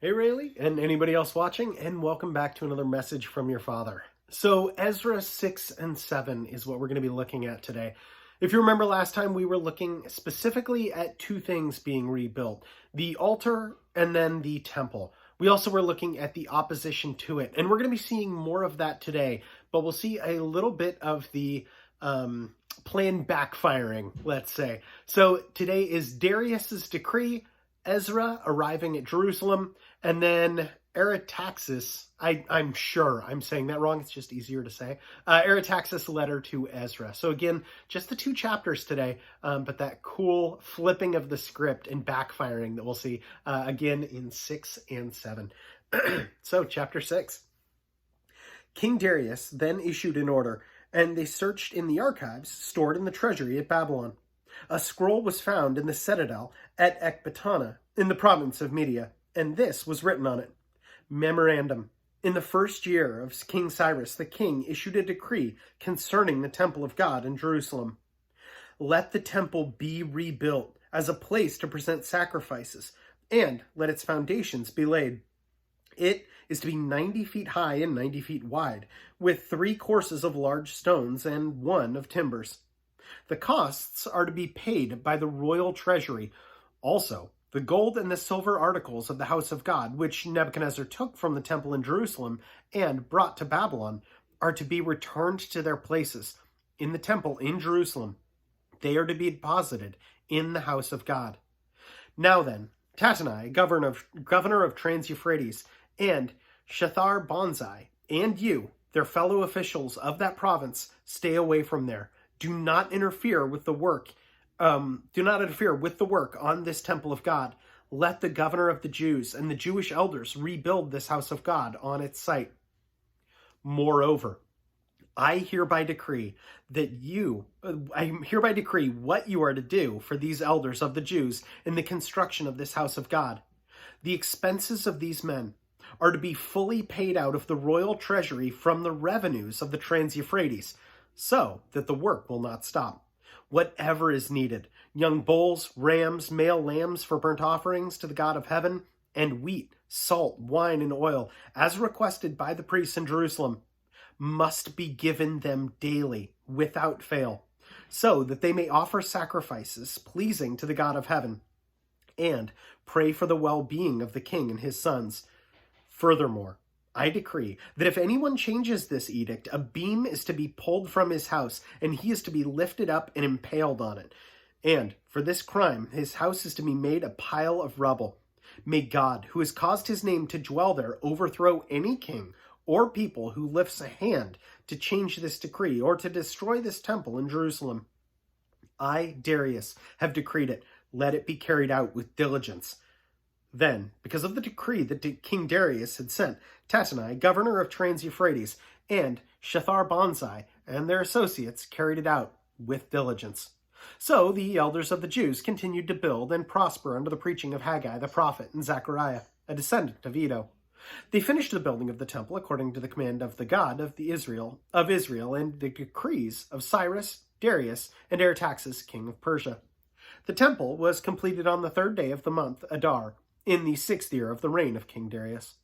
Hey Rayleigh, and anybody else watching, and welcome back to another message from your father. So Ezra 6 and 7 is what we're going to be looking at today. If you remember last time, we were looking specifically at two things being rebuilt, the altar and then the temple. We also were looking at the opposition to it, and we're going to be seeing more of that today, but we'll see a little bit of the plan backfiring, let's say. So today is Darius's decree, Ezra arriving at Jerusalem, and then Artaxerxes, I'm sure I'm saying that wrong, it's just easier to say, Artaxerxes' letter to Ezra. So again, just the two chapters today, but that cool flipping of the script and backfiring that we'll see again in 6 and 7. So chapter 6. King Darius then issued an order, and they searched in the archives stored in the treasury at Babylon. A scroll was found in the citadel at Ecbatana, in the province of Media, and this was written on it. Memorandum. In the first year of King Cyrus, the king issued a decree concerning the temple of God in Jerusalem. Let the temple be rebuilt as a place to present sacrifices, and let its foundations be laid. It is to be 90 feet high and 90 feet wide, with 3 courses of large stones and 1 of timbers. The costs are to be paid by the royal treasury. Also, the gold and the silver articles of the house of God, which Nebuchadnezzar took from the temple in Jerusalem and brought to Babylon, are to be returned to their places in the temple in Jerusalem. They are to be deposited in the house of God. Now then, Tattenai, governor of Trans-Euphrates, and Shethar-Bonzai, and you, their fellow officials of that province, stay away from there. Do not interfere with the work. On this temple of God. Let the governor of the Jews and the Jewish elders rebuild this house of God on its site. Moreover, I hereby decree what you are to do for these elders of the Jews in the construction of this house of God. The expenses of these men are to be fully paid out of the royal treasury from the revenues of the Trans-Euphrates, so that the work will not stop. Whatever is needed, young bulls, rams, male lambs for burnt offerings to the God of heaven, and wheat, salt, wine, and oil, as requested by the priests in Jerusalem, must be given them daily, without fail, so that they may offer sacrifices pleasing to the God of heaven, and pray for the well-being of the king and his sons. Furthermore, I decree that if anyone changes this edict, a beam is to be pulled from his house, and he is to be lifted up and impaled on it. And for this crime, his house is to be made a pile of rubble. May God, who has caused his name to dwell there, overthrow any king or people who lifts a hand to change this decree or to destroy this temple in Jerusalem. I, Darius, have decreed it. Let it be carried out with diligence. Then, because of the decree that King Darius had sent, Tattenai, governor of Trans-Euphrates, and Shethar-Bonzai and their associates carried it out with diligence. So the elders of the Jews continued to build and prosper under the preaching of Haggai the prophet and Zechariah, a descendant of Iddo. They finished the building of the temple according to the command of the God of Israel and the decrees of Cyrus, Darius, and Artaxerxes, king of Persia. The temple was completed on the 3rd day of the month Adar, in the 6th year of the reign of King Darius.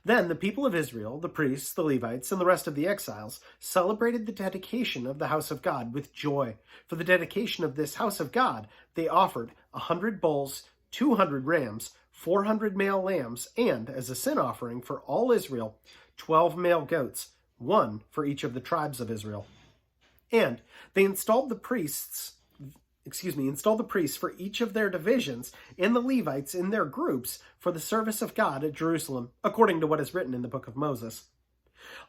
Then the people of Israel, the priests, the Levites, and the rest of the exiles, celebrated the dedication of the house of God with joy. For the dedication of this house of God, they offered 100 bulls, 200 rams, 400 male lambs, and, as a sin offering for all Israel, 12 male goats, 1 for each of the tribes of Israel. And they installed the priests for each of their divisions and the Levites in their groups for the service of God at Jerusalem, according to what is written in the book of Moses.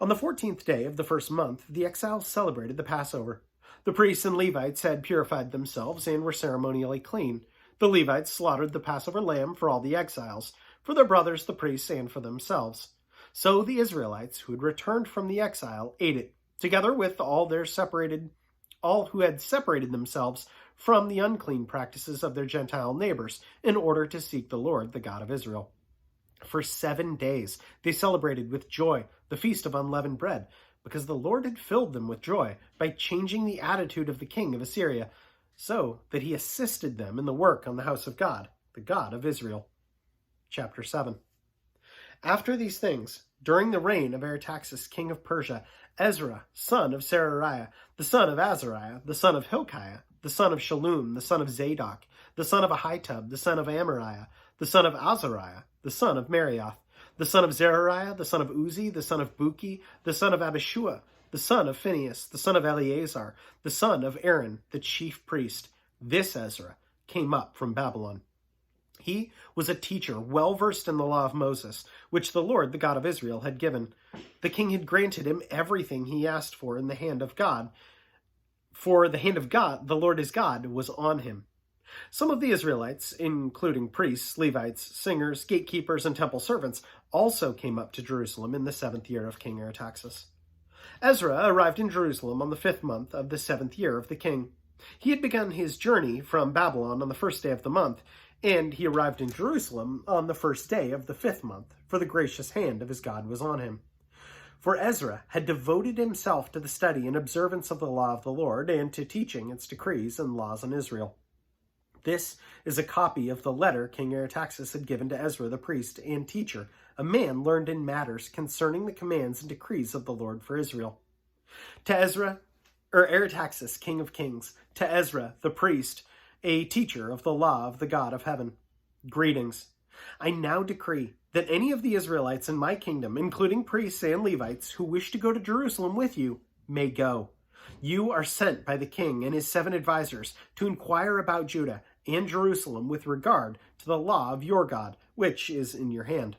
On the 14th day of the first month, the exiles celebrated the Passover. The priests and Levites had purified themselves and were ceremonially clean. The Levites slaughtered the Passover lamb for all the exiles, for their brothers the priests and for themselves. So the Israelites who had returned from the exile ate it, together with all who had separated themselves from the unclean practices of their Gentile neighbors, in order to seek the Lord, the God of Israel. For 7 days they celebrated with joy the feast of unleavened bread, because the Lord had filled them with joy by changing the attitude of the king of Assyria, so that he assisted them in the work on the house of God, the God of Israel. Chapter 7. After these things, during the reign of Artaxerxes, king of Persia, Ezra, son of Seraiah, the son of Azariah, the son of Hilkiah, the son of Shallum, the son of Zadok, the son of Ahitub, the son of Amariah, the son of Azariah, the son of Marioth, the son of Zerariah, the son of Uzi, the son of Buki, the son of Abishua, the son of Phinehas, the son of Eleazar, the son of Aaron, the chief priest. This Ezra came up from Babylon. He was a teacher well versed in the law of Moses, which the Lord, the God of Israel, had given. The king had granted him everything he asked for in the hand of God, for the hand of God, the Lord his God, was on him. Some of the Israelites, including priests, Levites, singers, gatekeepers, and temple servants, also came up to Jerusalem in the 7th year of King Artaxerxes. Ezra arrived in Jerusalem on the 5th month of the 7th year of the king. He had begun his journey from Babylon on the 1st day of the month, and he arrived in Jerusalem on the 1st day of the 5th month, for the gracious hand of his God was on him. For Ezra had devoted himself to the study and observance of the law of the Lord, and to teaching its decrees and laws in Israel. This is a copy of the letter King Artaxerxes had given to Ezra the priest and teacher, a man learned in matters concerning the commands and decrees of the Lord for Israel. To Artaxerxes, king of kings, to Ezra the priest, a teacher of the law of the God of heaven. Greetings. I now decree that any of the Israelites in my kingdom, including priests and Levites, who wish to go to Jerusalem with you, may go. You are sent by the king and his 7 advisors to inquire about Judah and Jerusalem with regard to the law of your God, which is in your hand.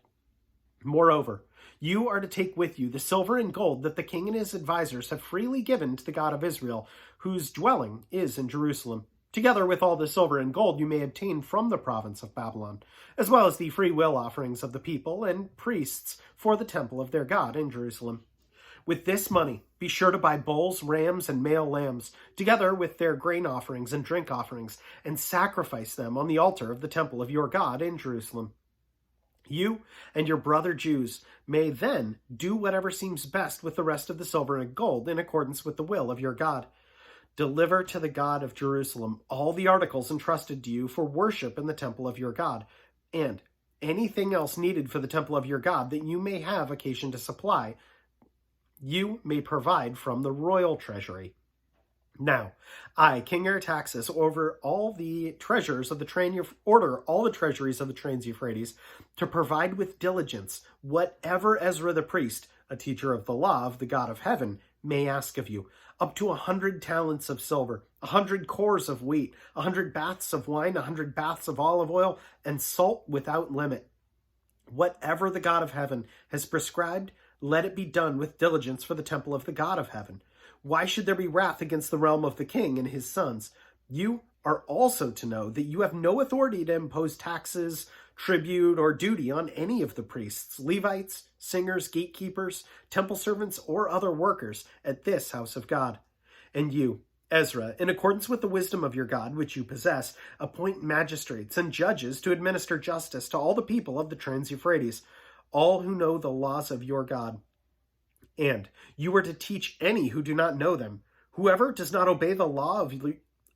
Moreover, you are to take with you the silver and gold that the king and his advisors have freely given to the God of Israel, whose dwelling is in Jerusalem, together with all the silver and gold you may obtain from the province of Babylon, as well as the free will offerings of the people and priests for the temple of their God in Jerusalem. With this money, be sure to buy bulls, rams, and male lambs, together with their grain offerings and drink offerings, and sacrifice them on the altar of the temple of your God in Jerusalem. You and your brother Jews may then do whatever seems best with the rest of the silver and gold in accordance with the will of your God. Deliver to the God of Jerusalem all the articles entrusted to you for worship in the temple of your God, and anything else needed for the temple of your God that you may have occasion to supply, you may provide from the royal treasury. Now, I, King Artaxerxes, order all the treasuries of the Trans-Euphrates to provide with diligence whatever Ezra the priest, a teacher of the law of the God of heaven, may ask of you, up to 100 talents of silver, 100 cores of wheat, 100 baths of wine, 100 baths of olive oil, and salt without limit. Whatever the God of heaven has prescribed, let it be done with diligence for the temple of the God of heaven. Why should there be wrath against the realm of the king and his sons? You are also to know that you have no authority to impose taxes, tribute, or duty on any of the priests, Levites, singers, gatekeepers, temple servants, or other workers at this house of God. And you, Ezra, in accordance with the wisdom of your God, which you possess, appoint magistrates and judges to administer justice to all the people of the Trans-Euphrates, all who know the laws of your God. And you are to teach any who do not know them. Whoever does not obey the law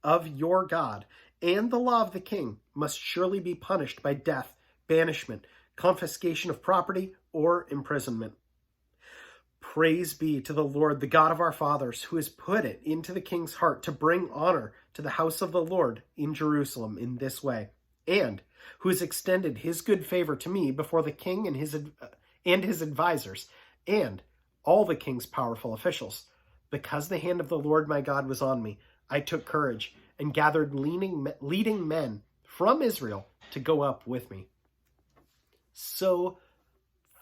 of your God and the law of the king must surely be punished by death, banishment, confiscation of property, or imprisonment. Praise be to the Lord, the God of our fathers, who has put it into the king's heart to bring honor to the house of the Lord in Jerusalem in this way, and who has extended his good favor to me before the king and his advisors, and all the king's powerful officials. Because the hand of the Lord my God was on me, I took courage and gathered leading men from Israel to go up with me. So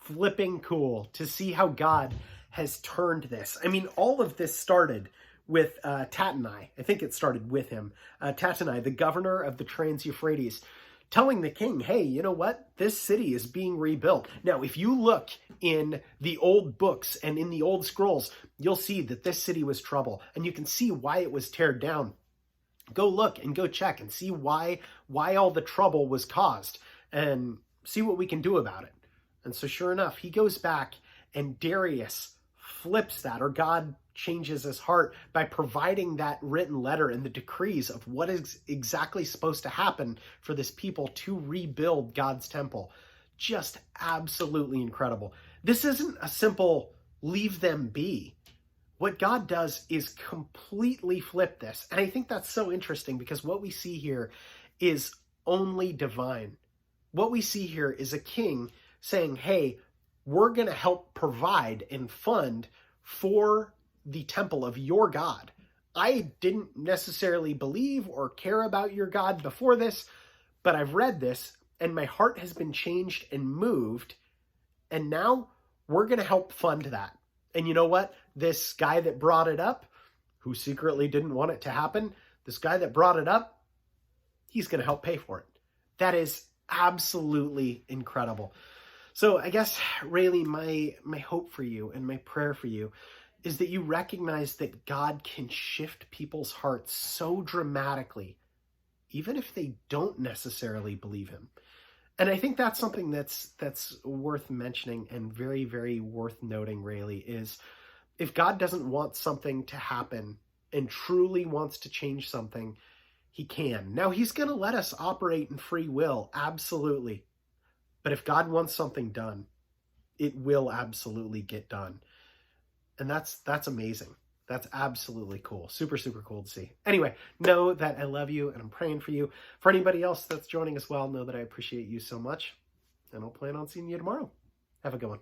flipping cool to see how God has turned this. I mean, all of this started with Tattenai. I think it started with him. Tattenai, the governor of the Trans-Euphrates, telling the king, hey, you know what? This city is being rebuilt. Now, if you look in the old books and in the old scrolls, you'll see that this city was trouble, and you can see why it was teared down. Go look and go check and see why all the trouble was caused, and see what we can do about it. And so sure enough, he goes back, and Darius flips that, or God changes his heart by providing that written letter and the decrees of what is exactly supposed to happen for this people to rebuild God's temple. just absolutely incredible. This isn't a simple leave them be. What God does is completely flip this. And I think that's so interesting because what we see here is only divine. What we see here is a king saying, hey, we're going to help provide and fund for the temple of your God. I didn't necessarily believe or care about your God before this, but I've read this and my heart has been changed and moved. And now we're going to help fund that. And you know what? This guy that brought it up, who secretly didn't want it to happen, this guy that brought it up, he's going to help pay for it. That is absolutely incredible. So I guess, Rayleigh, my hope for you and my prayer for you is that you recognize that God can shift people's hearts so dramatically, even if they don't necessarily believe him. And I think that's something that's worth mentioning and very, very worth noting, Rayleigh, is if God doesn't want something to happen and truly wants to change something, he can. Now, he's going to let us operate in free will, absolutely. But if God wants something done, it will absolutely get done. And that's amazing. That's absolutely cool. Super, super cool to see. Anyway, know that I love you and I'm praying for you. For anybody else that's joining as well, know that I appreciate you so much. And I'll plan on seeing you tomorrow. Have a good one.